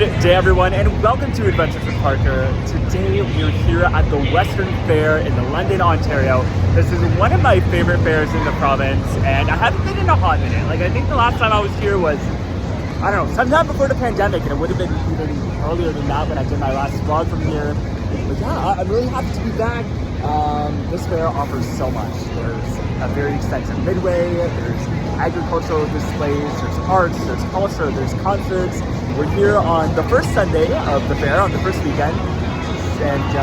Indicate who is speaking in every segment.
Speaker 1: day, everyone, and welcome to Adventures with Parker. Today we're here at the Western Fair in London, Ontario. This is one of my favorite fairs in the province, and I haven't been in a hot minute. Like, I think the last time I was here was, I don't know, sometime before the pandemic, and it would have been even earlier than that when I did my last vlog from here. But yeah, I'm really happy to be back. This fair offers so much. There's a very extensive Midway, there's agricultural displays, there's arts, there's culture, there's concerts. We're here on the first Sunday of the fair, on the first weekend, and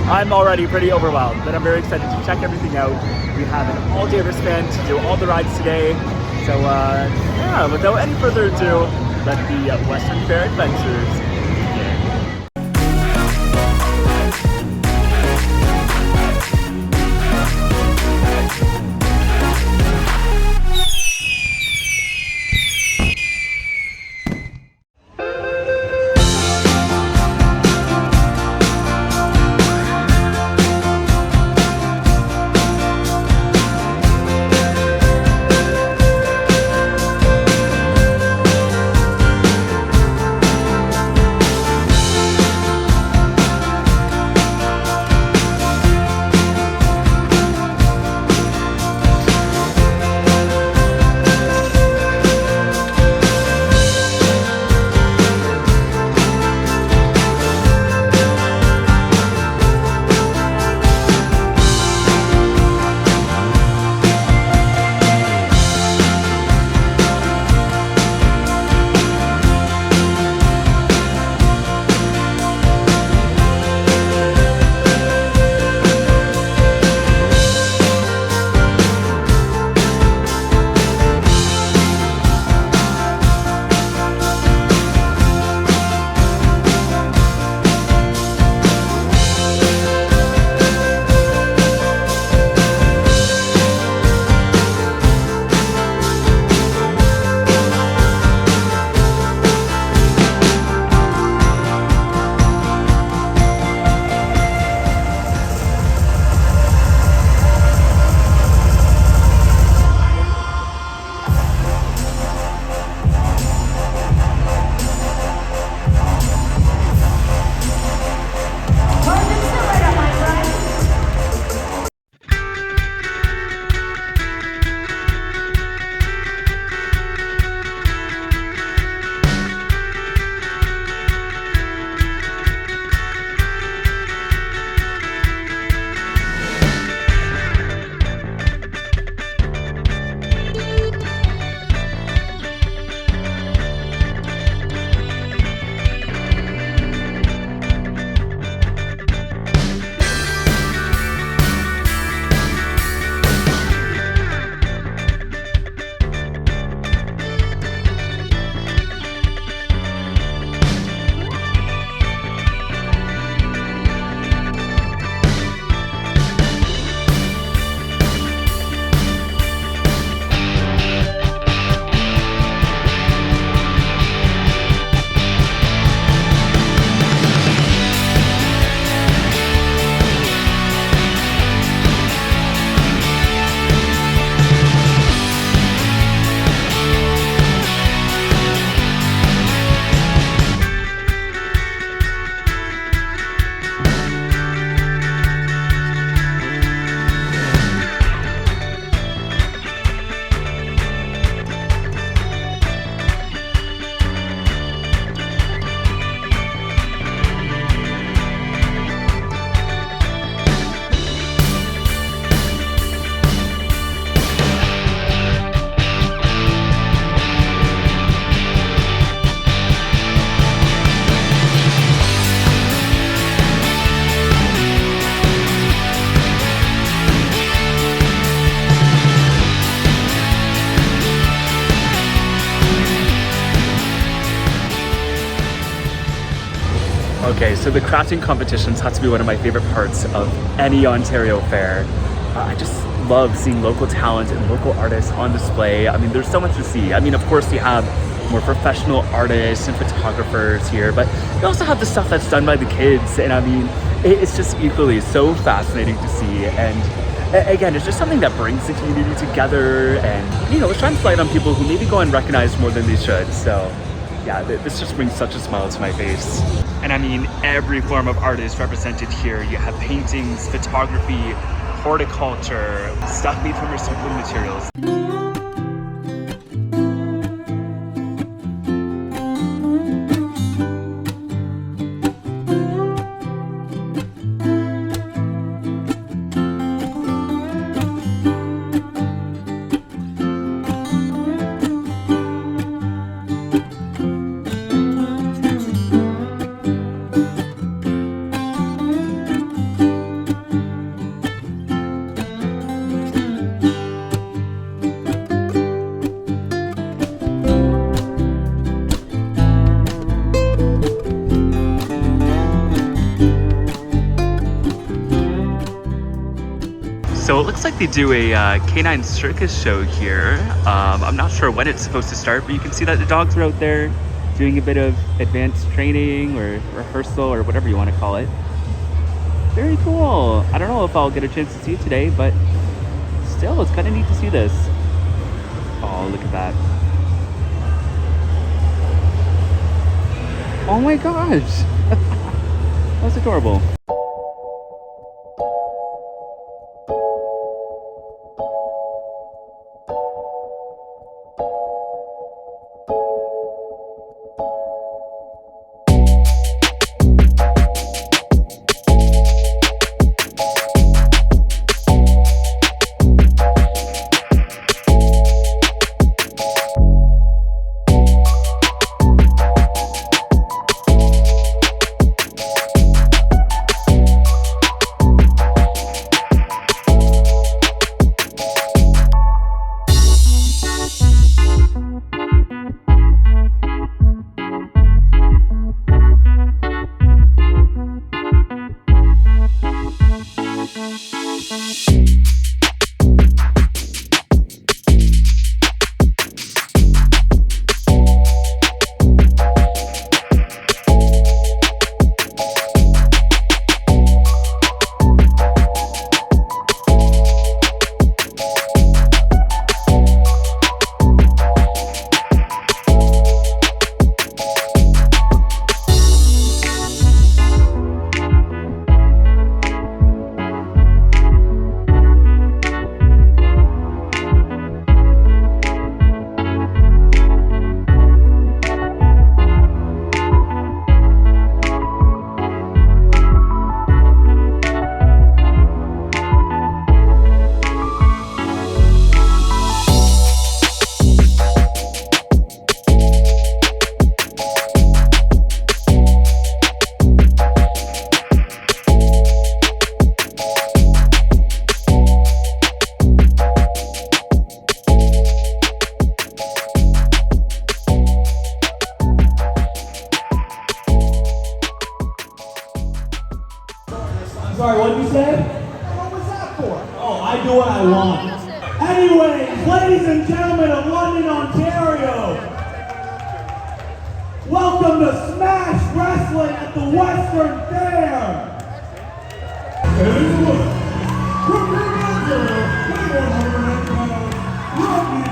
Speaker 1: I'm already pretty overwhelmed, but I'm very excited to check everything out. We have an all-day wristband to do all the rides today. So yeah, without any further ado, let the Western Fair adventures begin. Okay, so the crafting competitions have to be one of my favorite parts of any Ontario fair. I just love seeing local talent and local artists on display. I mean, there's so much to see. I mean, of course, you have more professional artists and photographers here, but you also have the stuff that's done by the kids. And I mean, it's just equally so fascinating to see. And again, it's just something that brings the community together and, you know, it shines light on people who maybe go unrecognized more than they should. So Yeah, this just brings such a smile to my face. And I mean, every form of art is represented here. You have paintings, photography, horticulture, stuff made from recycled materials. So it looks like they do a canine circus show here. I'm not sure when it's supposed to start, but you can see that the dogs are out there doing a bit of advanced training or rehearsal or whatever you want to call it. Very cool. I don't know if I'll get a chance to see it today, but still, it's kind of neat to see this. Oh, look at that. Oh my gosh. That's adorable.
Speaker 2: Sorry, what did you say? What was that for? Oh, I do what I want. Anyways, ladies and gentlemen of London, Ontario, welcome to Smash Wrestling at the Western Fair. And look, representing 100 pounds, Roti.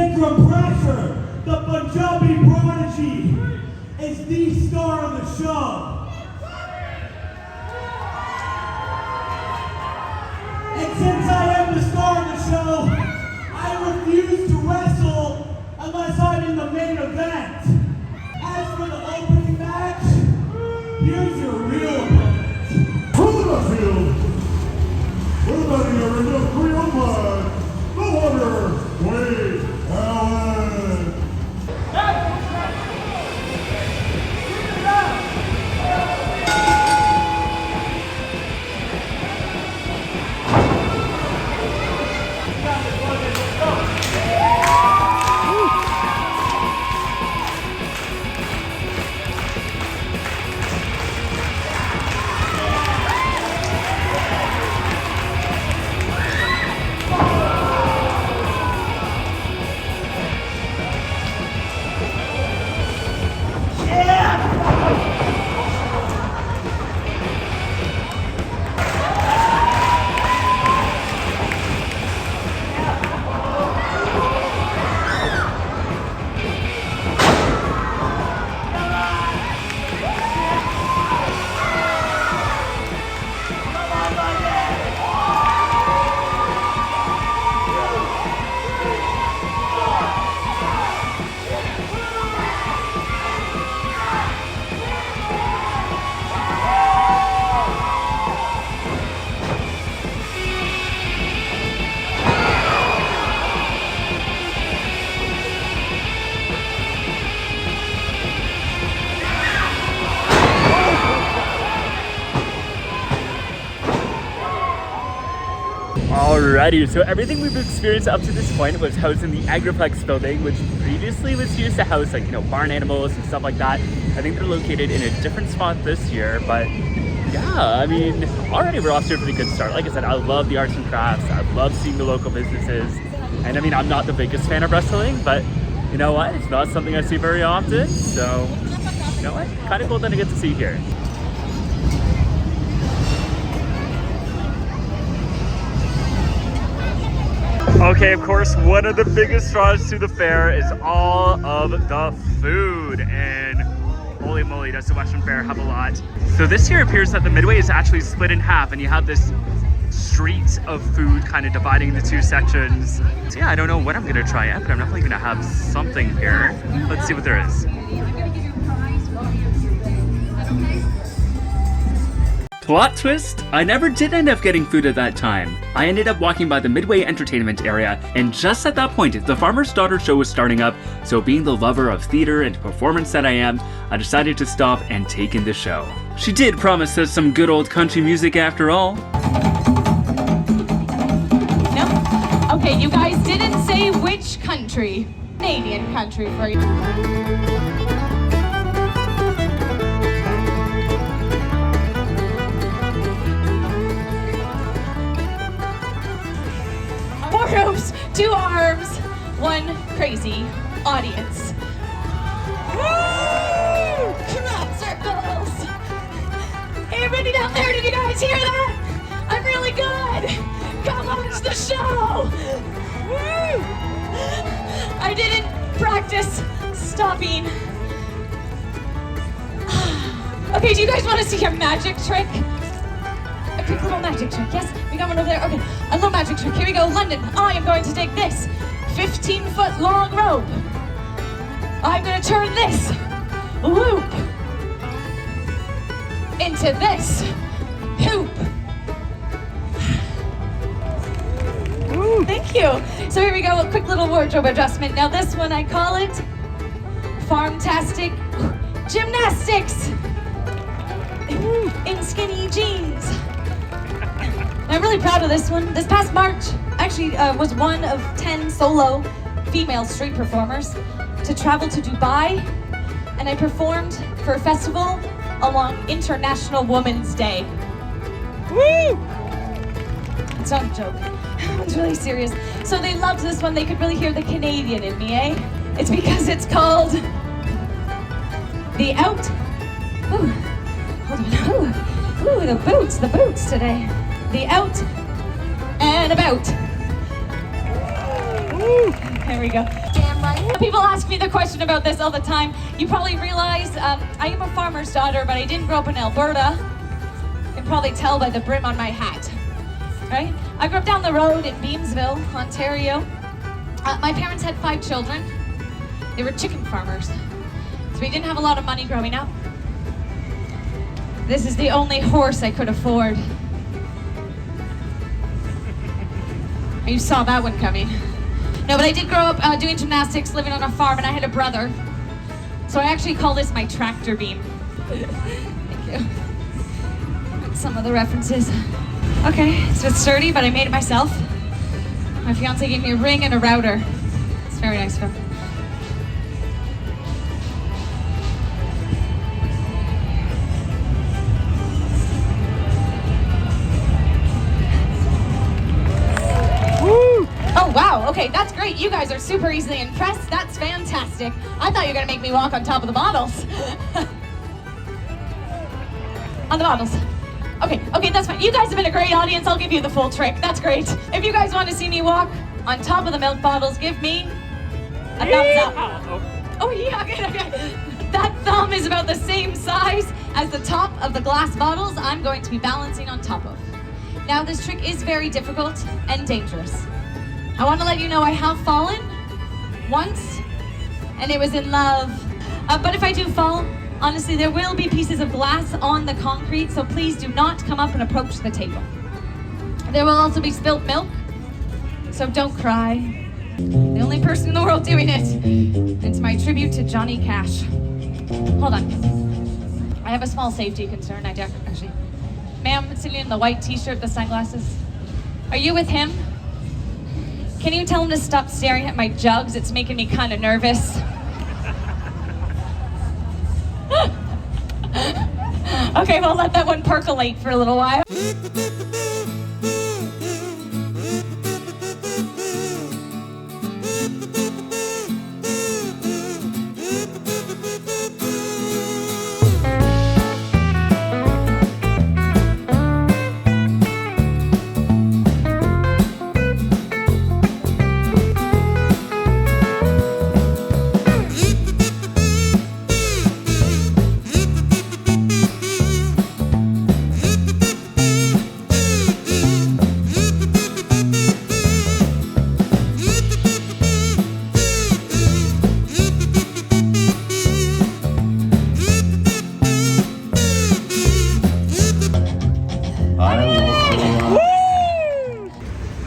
Speaker 2: Vikram Prasher, the Punjabi prodigy, is the star of the show. And since I am the star of the show, I refuse to wrestle unless I'm in the main event. As for the opening match, here's your real opponent.
Speaker 3: From the field, presenting a ring of 3 on 5, the Wonder Wade Allen.
Speaker 1: Alrighty, so everything we've experienced up to this point was housed in the Agriplex building, which previously was used to house like, barn animals and stuff like that. I think they're located in a different spot this year, but yeah, I mean, already we're off to a pretty good start. Like I said, I love the arts and crafts. I love seeing the local businesses. And I mean, I'm not the biggest fan of wrestling, but you know what? It's not something I see very often. So, you know what? Kind of cool that I get to see here. Okay, of course, one of the biggest draws to the fair is all of the food, and holy moly, does the Western Fair have a lot. So this year it appears that the Midway is actually split in half, and you have this street of food kind of dividing the two sections. So yeah, I don't know what I'm gonna try yet, but I'm definitely gonna have something here. Let's see what there is. Plot twist, I never did end up getting food at that time. I ended up walking by the Midway entertainment area, and just at that point, the Farmer's Daughter show was starting up, so being the lover of theater and performance that I am, I decided to stop and take in the show. She did promise us some good old country music after all.
Speaker 4: No? Okay, you guys didn't say which country. Canadian country for you. Ropes, 2 arms, 1 crazy audience. Woo! Crop circles! Hey, everybody down there, did you guys hear that? I'm really good! Come watch the show! Woo! I didn't practice stopping. Okay, do you guys want to see a magic trick? A quick little magic trick, yes? We got one over there. Okay, a little magic trick. Here we go. London, I am going to take this 15-foot long rope. I'm going to turn this loop into this hoop. Woo. Thank you. So here we go, a quick little wardrobe adjustment. Now this one, I call it Farmtastic Gymnastics in skinny jeans. I'm really proud of this one. This past March, actually was one of 10 solo female street performers to travel to Dubai, and I performed for a festival along International Women's Day. Woo! It's not a joke. It's really serious. So they loved this one. They could really hear the Canadian in me, eh? It's because it's called the Out. Ooh, hold on. Ooh, the boots today. The Out and About. Woo. There we go. Damn right. People ask me the question about this all the time. You probably realize I am a farmer's daughter, but I didn't grow up in Alberta. You can probably tell by the brim on my hat, right? I grew up down the road in Beamsville, Ontario. My parents had 5 children. They were chicken farmers, so we didn't have a lot of money growing up. This is the only horse I could afford. You saw that one coming. No, but I did grow up doing gymnastics, living on a farm, and I had a brother. So I actually call this my tractor beam. Thank you. Some of the references. Okay, so it's sturdy, but I made it myself. My fiance gave me a ring and a router. It's very nice of him. Oh, wow. Okay, that's great. You guys are super easily impressed. That's fantastic. I thought you were going to make me walk on top of the bottles. On the bottles. Okay, that's fine. You guys have been a great audience. I'll give you the full trick. That's great. If you guys want to see me walk on top of the milk bottles, give me a thumbs up. Oh, yeah, okay. That thumb is about the same size as the top of the glass bottles I'm going to be balancing on top of. Now, this trick is very difficult and dangerous. I want to let you know I have fallen once, and it was in love. But if I do fall, honestly, there will be pieces of glass on the concrete, so please do not come up and approach the table. There will also be spilt milk, so don't cry. The only person in the world doing it. It's my tribute to Johnny Cash. Hold on. I have a small safety concern. Actually. Ma'am, sitting in the white t-shirt, the sunglasses. Are you with him? Can you tell him to stop staring at my jugs? It's making me kind of nervous. Okay, we'll let that one percolate for a little while.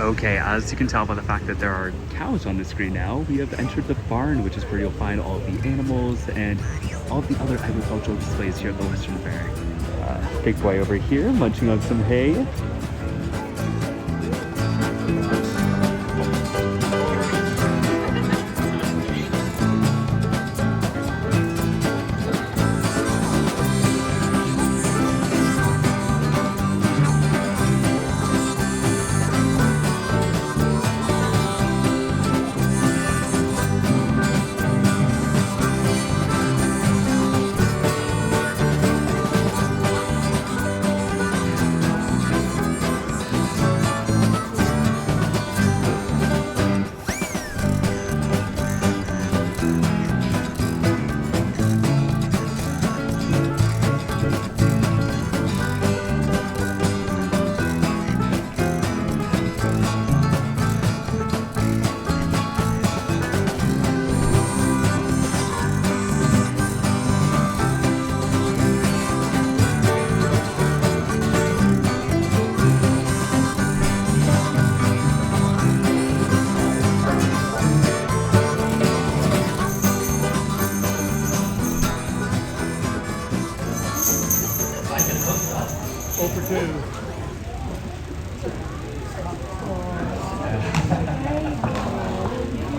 Speaker 1: Okay, as you can tell by the fact that there are cows on the screen now, we have entered the barn, which is where you'll find all of the animals and all of the other agricultural displays here at the Western Fair. Big boy over here munching on some hay.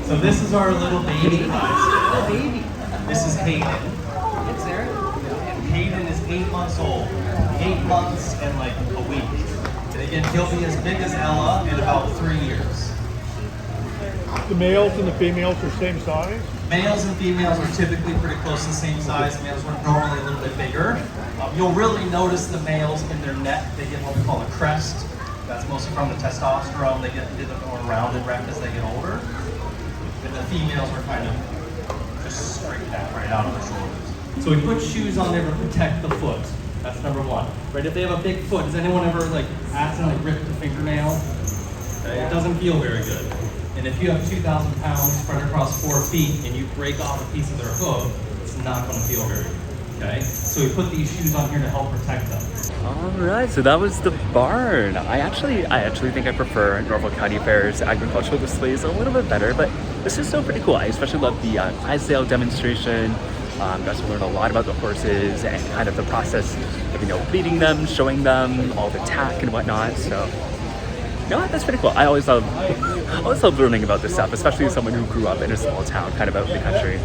Speaker 5: So this is our little baby. This is Hayden.
Speaker 6: It's there?
Speaker 5: And Hayden is 8 months old. 8 months and like a week. And again, he'll be as big as Ella in about 3 years.
Speaker 3: The males and the females are same size?
Speaker 5: Males and females are typically pretty close to the same size. Males are normally a little bit bigger. You'll really notice the males in their neck, they get what we call a crest. That's mostly from the testosterone. They get a bit more rounded wreck as they get older. and the females are kind of just straight down, right out on the shoulders. So we put shoes on there to protect the foot. That's number one. Right, if they have a big foot, does anyone ever like accidentally rip the fingernail? Okay, it doesn't feel very good. And if you have 2,000 pounds spread across 4 feet and you break off a piece of their hoof, it's not going to feel very good. Okay, so we put these shoes on here to help protect them.
Speaker 1: All right, so that was the barn. I actually think I prefer Norfolk County Fair's agricultural displays a little bit better, but this is still pretty cool. I especially love the Clydesdale demonstration. Got to learn a lot about the horses and kind of the process of, you know, breeding them, showing them all the tack and whatnot. So, you know what? That's pretty cool. I always love learning about this stuff, especially as someone who grew up in a small town, kind of out in the country.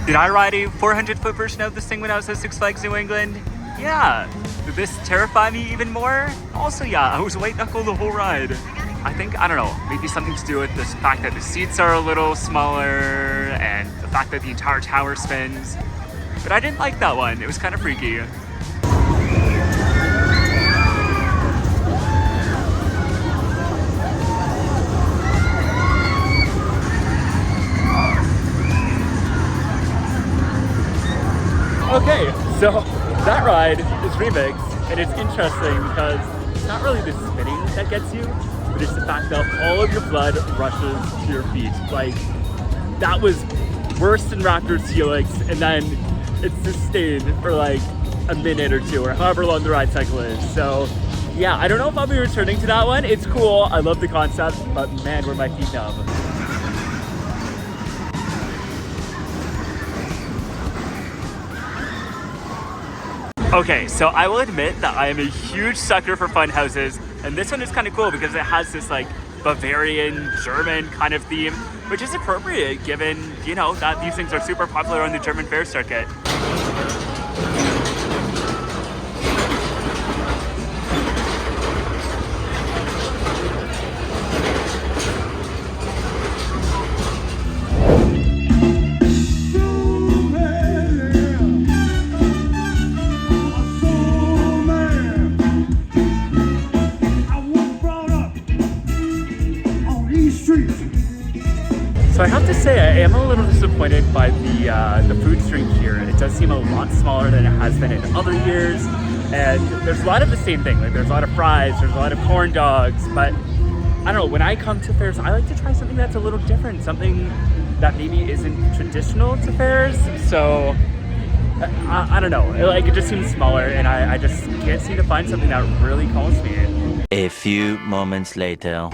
Speaker 1: Did I ride a 400-foot version of this thing when I was at Six Flags New England? Yeah. Did this terrify me even more? Also, yeah, I was white knuckle the whole ride. I think, I don't know, maybe something to do with the fact that the seats are a little smaller and the fact that the entire tower spins. But I didn't like that one. It was kind of freaky. Okay, so that ride is remixed, and it's interesting because it's not really the spinning that gets you, but it's the fact that all of your blood rushes to your feet. Like, that was worse than Raptor's Helix, and then it's sustained for like a minute or two, or however long the ride cycle is. So yeah, I don't know if I'll be returning to that one. It's cool, I love the concept, but man, were my feet numb. Okay, so I will admit that I am a huge sucker for fun houses, and this one is kind of cool because it has this like Bavarian, German kind of theme, which is appropriate given, you know, that these things are super popular on the German fair circuit. So I have to say, I am a little disappointed by the food stream here. It does seem a lot smaller than it has been in other years, and there's a lot of the same thing. Like, there's a lot of fries, there's a lot of corn dogs, but I don't know, when I come to fairs, I like to try something that's a little different, something that maybe isn't traditional to fairs. So I don't know, it just seems smaller, and I just can't seem to find something that really calls me in.
Speaker 6: A few moments later.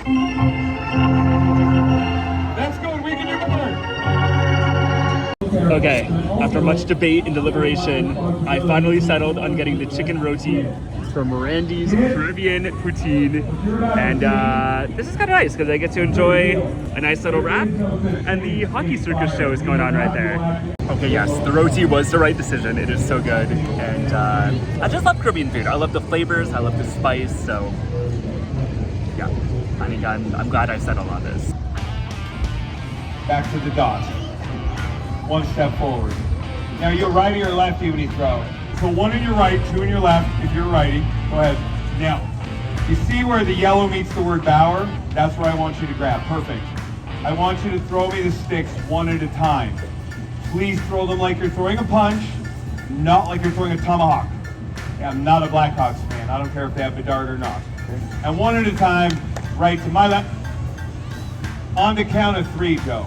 Speaker 1: Okay, after much debate and deliberation, I finally settled on getting the chicken roti from Randy's Caribbean Poutine, and this is kind of nice because I get to enjoy a nice little wrap, and the Hockey Circus show is going on right there. Okay, yes, the roti was the right decision. It is so good, and I just love Caribbean food. I love the flavors, I love the spice, so yeah, I think I'm glad I settled on this.
Speaker 2: Back to the dot. One step forward. Now you're righty or lefty when you throw. So one in your right, two in your left if you're righty. Go ahead. Now, you see where the yellow meets the word bower? That's where I want you to grab. Perfect. I want you to throw me the sticks one at a time. Please throw them like you're throwing a punch, not like you're throwing a tomahawk. Yeah, I'm not a Blackhawks fan. I don't care if they have Bedard or not. And one at a time, right to my left. On the count of 3, Joe.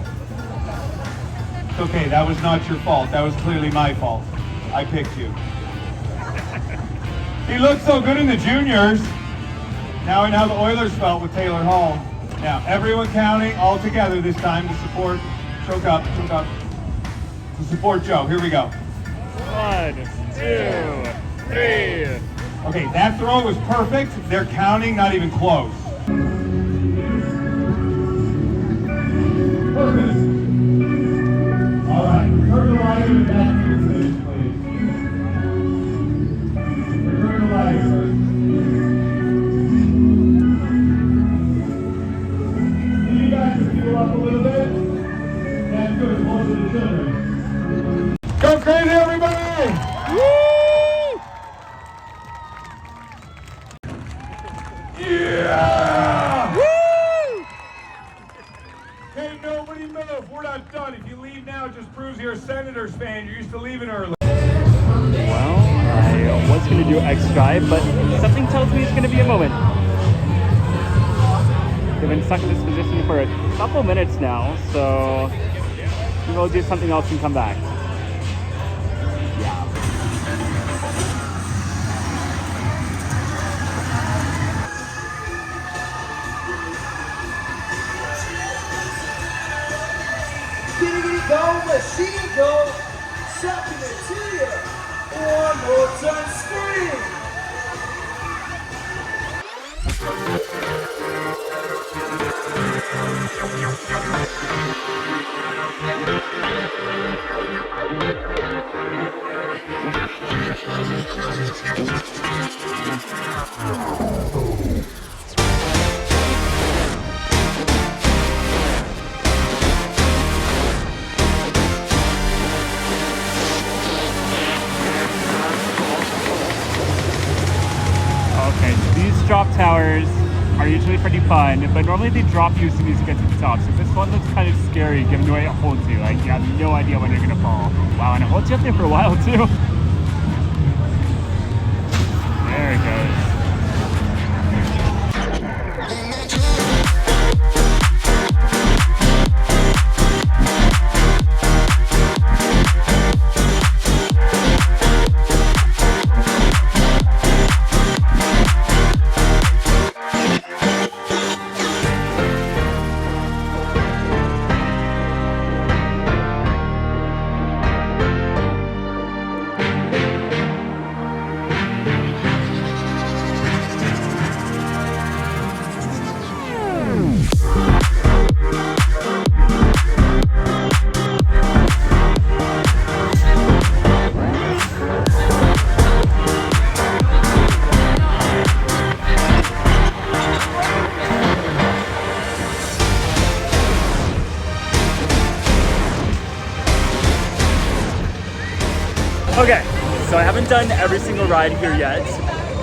Speaker 2: It's okay, that was not your fault. That was clearly my fault. I picked you. He looked so good in the juniors. Now I know how the Oilers felt with Taylor Hall. Now, everyone counting all together this time to support, choke up, to support Joe. Here we go.
Speaker 1: 1, 2, 3.
Speaker 2: Okay, that throw was perfect. They're counting, not even close. Perfect. All right, return the light and back to the stage, please. Return the light. Can you guys just give it up a little bit? That's good, close to the children.
Speaker 3: was crazy, everybody! Yeah! Woo! Hey, nobody move. We're not done. If you leave now, it just proves you're a Senators fan. You're used to leaving early.
Speaker 1: Well, I was going to do X drive, but something tells me it's going to be a moment. They've been stuck in this position for a couple minutes now, so we'll do something else and come back. Yeah.
Speaker 2: Giggity go, machine go, sucking it to you. One more time, scream.
Speaker 1: Okay, so these drop towers are usually pretty fun, but normally they drop you as soon as you get to the top. So this one looks kind of scary given the way it holds you. Like, you have no idea when you're gonna fall. Wow, and it holds you up there for a while too. There it goes. Okay, so I haven't done every single ride here yet,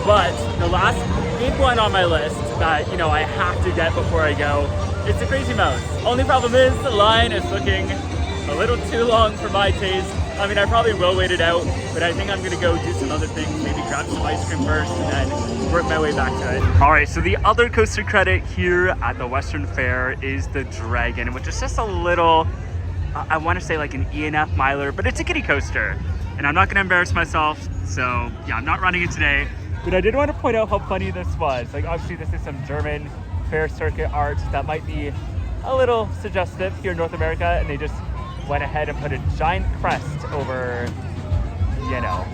Speaker 1: but the last big one on my list that, you know, I have to get before I go, it's the Crazy Mouse. Only problem is the line is looking a little too long for my taste. I mean, I probably will wait it out, but I think I'm gonna go do some other things, maybe grab some ice cream first and then work my way back to it. All right, so the other coaster credit here at the Western Fair is the Dragon, which is just a little, I wanna say like an E&F miler, but it's a kiddie coaster. And I'm not gonna embarrass myself, so yeah, I'm not running it today. But I did want to point out how funny this was. Like, obviously this is some German fair circuit art that might be a little suggestive here in North America, and they just went ahead and put a giant crest over, you know.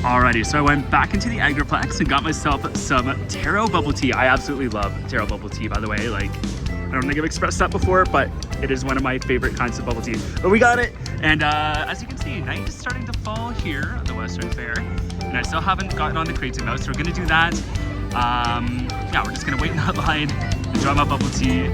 Speaker 1: Alrighty, so I went back into the Agriplex and got myself some taro bubble tea. I absolutely love taro bubble tea, by the way. Like, I don't think I've expressed that before, but it is one of my favorite kinds of bubble tea. But we got it, and as you can see, night is starting to fall here at the Western Fair, and I still haven't gotten on the Crazy Mouse, so we're gonna do that. Yeah, we're just gonna wait in that line, enjoy my bubble tea.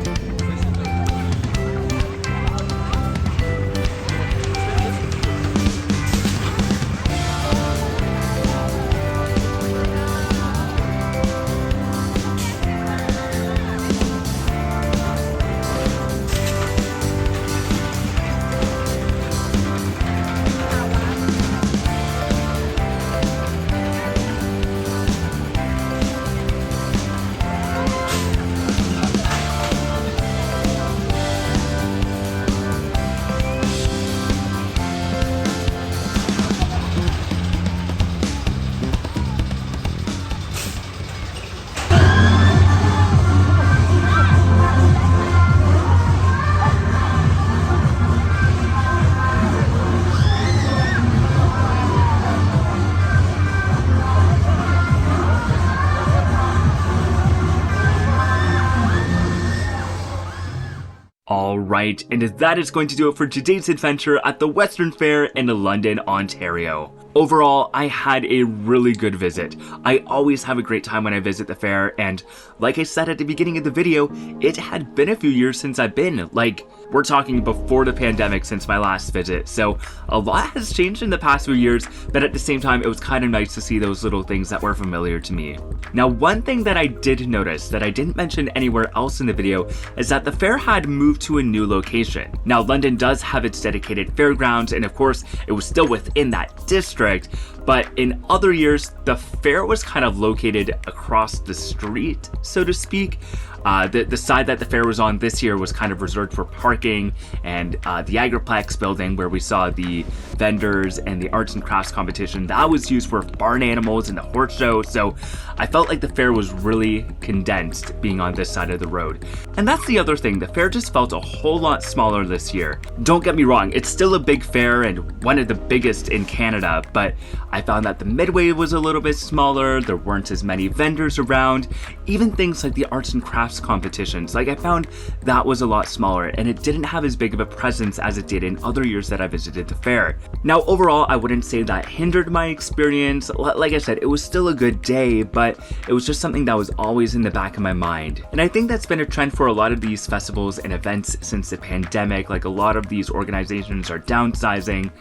Speaker 1: Alright, and that is going to do it for today's adventure at the Western Fair in London, Ontario. Overall, I had a really good visit. I always have a great time when I visit the fair, and like I said at the beginning of the video, it had been a few years since I've been. Like, we're talking before the pandemic since my last visit, so a lot has changed in the past few years, but at the same time, it was kind of nice to see those little things that were familiar to me. Now, one thing that I did notice that I didn't mention anywhere else in the video is that the fair had moved to a new location. Now, London does have its dedicated fairgrounds, and of course, it was still within that district, but in other years, the fair was kind of located across the street, so to speak. The side that the fair was on this year was kind of reserved for parking, and the Agriplex building where we saw the vendors and the arts and crafts competition, that was used for barn animals and the horse show, so I felt like the fair was really condensed being on this side of the road. And that's the other thing, the fair just felt a whole lot smaller this year. Don't get me wrong, it's still a big fair and one of the biggest in Canada, but I found that the Midway was a little bit smaller, there weren't as many vendors around, even things like the arts and crafts competitions, like I found that was a lot smaller and it didn't have as big of a presence as it did in other years that I visited the fair. Now overall, I wouldn't say that hindered my experience. Like I said, it was still a good day, but it was just something that was always in the back of my mind. And I think that's been a trend for a lot of these festivals and events since the pandemic. Like, a lot of these organizations are downsizing.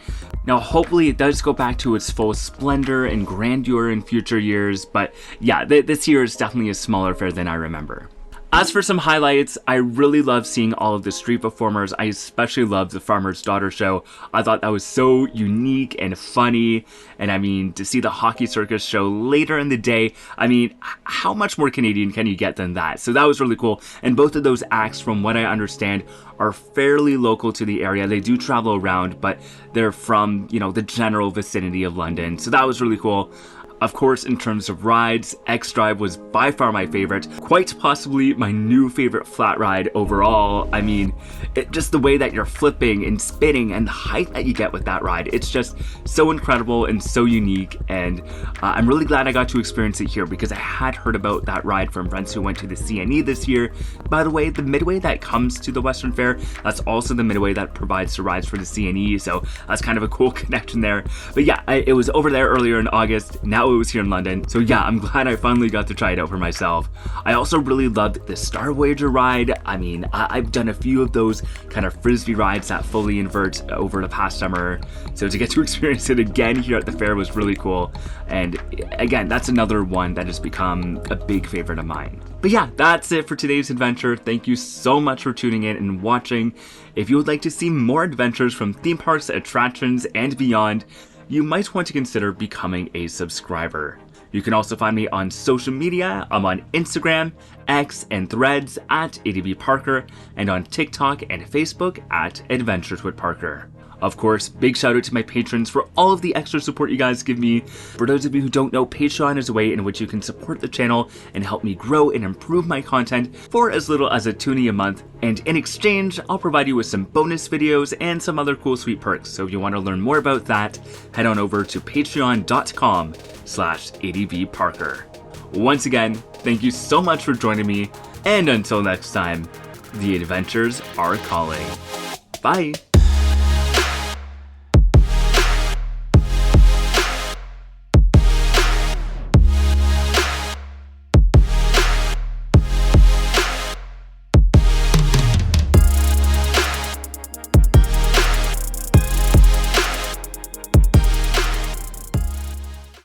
Speaker 1: Now hopefully it does go back to its full splendor and grandeur in future years, but yeah, this year is definitely a smaller fair than I remember. As for some highlights, I really loved seeing all of the street performers. I especially loved the Farmer's Daughter show. I thought that was so unique and funny. And I mean, to see the Hockey Circus show later in the day, I mean, how much more Canadian can you get than that? So that was really cool. And both of those acts, from what I understand, are fairly local to the area. They do travel around, but they're from, you know, the general vicinity of London. So that was really cool. Of course, in terms of rides, X-Drive was by far my favorite, quite possibly my new favorite flat ride overall. I mean, just the way that you're flipping and spinning and the height that you get with that ride, it's just so incredible and so unique, and I'm really glad I got to experience it here because I had heard about that ride from friends who went to the CNE this year. By the way, the Midway that comes to the Western Fair, that's also the Midway that provides the rides for the CNE, so that's kind of a cool connection there. But yeah, it was over there earlier in August. Now it was here in London, so yeah, I'm glad I finally got to try it out for myself. I also really loved the Star Voyager ride. I mean, I've done a few of those kind of frisbee rides that fully invert over the past summer, so to get to experience it again here at the fair was really cool. And again, that's another one that has become a big favorite of mine. But yeah, that's it for today's adventure. Thank you so much for tuning in and watching. If you would like to see more adventures from theme parks, attractions, and beyond, you might want to consider becoming a subscriber. You can also find me on social media. I'm on Instagram, X, and Threads at ADVParker, and on TikTok and Facebook at Adventures with Parker. Of course, big shout out to my patrons for all of the extra support you guys give me. For those of you who don't know, Patreon is a way in which you can support the channel and help me grow and improve my content for as little as $1 a month. And in exchange, I'll provide you with some bonus videos and some other cool sweet perks. So if you want to learn more about that, head on over to patreon.com/ADVParker. Once again, thank you so much for joining me. And until next time, the adventures are calling. Bye.